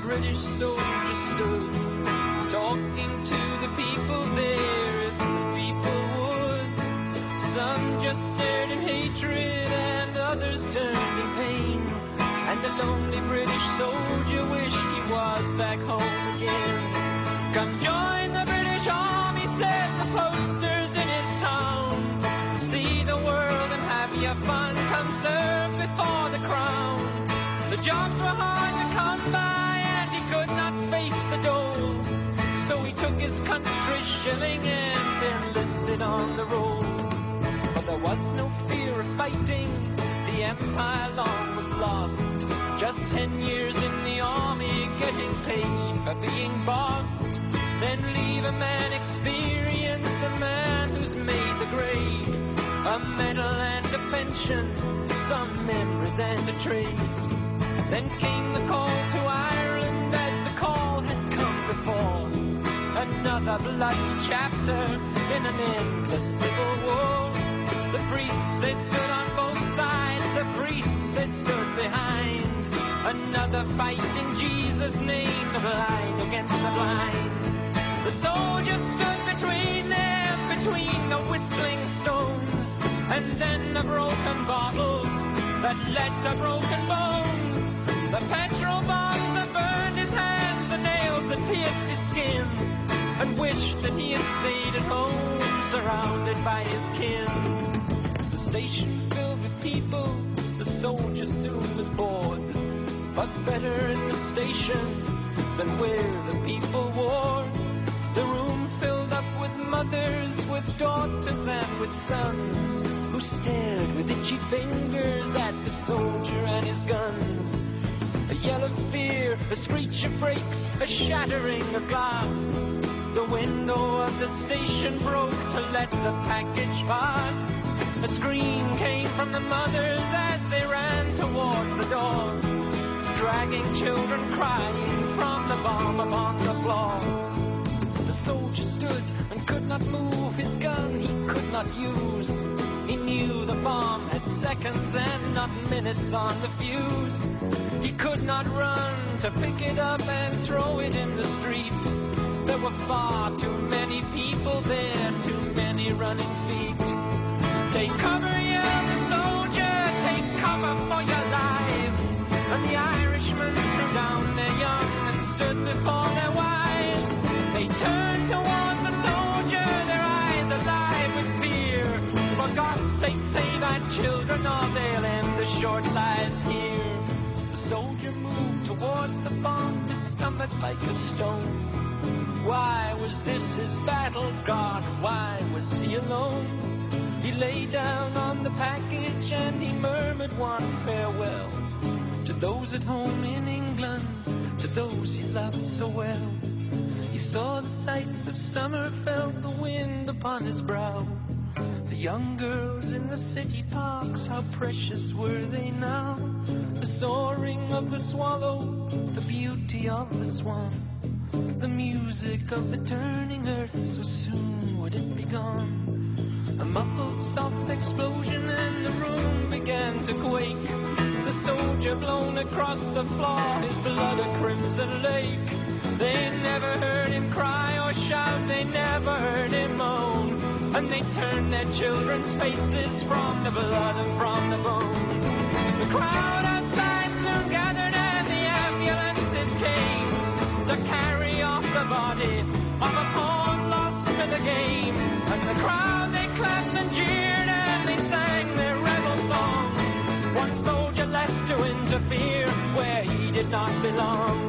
British soldier stood, talking to the people there if the people would. Some just stared in hatred and others turned in pain, and the lonely British soldier wished he was back home again. Come join the British Army, said the posters in his town. See the world and have your fun, come serve before the crown. The jobs were hard to come by and he could not face the dole, so he took his country shilling and enlisted on the roll. But there was no fear of fighting, the empire long was lost. Just 10 years in the army, getting paid for being bossed. Then leave a man experienced, a man who's made the grade, a medal and a pension, some memories and a trade. Then came the call to Ireland as the call had come before. Another bloody chapter in an endless civil war. The priests, they stood on both sides, the priests, they stood behind. Another fight in Jesus' name, the blind against the blind. The soldiers stood between them, between the whistling stones, and then the broken bottles that led to broken bones. The petrol bombs that burned his hands, the nails that pierced his skin, and wished that he had stayed at home, surrounded by his kin. The station filled with people, the soldier soon was bored, but better in the station than where the people warred. The room filled up with mothers, with daughters and with sons, who stared with itchy fingers at the soldier and his guns. A yell of fear, a screech of brakes, a shattering of glass. The window of the station broke to let the package pass. A scream came from the mothers as they ran towards the door, dragging children crying from the bomb upon the floor. The soldier stood and could not move, his gun he could not use. He knew the bomb had seconds and not minutes on the fuse. He could not run to pick it up and throw it in the street. There were far too many people there, too many running feet. Take cover, yelled the soldier, take cover for your lives. And the Irishmen threw down their young and stood before their wives. They turned towards the soldier, their eyes alive with fear. For God's sake, save our children, or they'll end the short lives here. The soldier moved towards the bomb, his stomach like a stone. Why was this his battle, God? Why was he alone? He lay down on the package and he murmured one farewell to those at home in England, to those he loved so well. He saw the sights of summer, felt the wind upon his brow. The young girls in the city parks, how precious were they now? The soaring of the swallow, the beauty of the swan, the music of the turning earth, so soon would it be gone. A muffled soft explosion and the room began to quake. The soldier blown across the floor, his blood a crimson lake. They never heard him cry or shout, they never heard him moan. And they turned their children's faces from the blood and from the bone. The crowd outside soon gathered and the ambulances came to carry off the body of a pawn lost to the game. And the crowd, they clapped and jeered and they sang their rebel songs. One soldier less to interfere where he did not belong.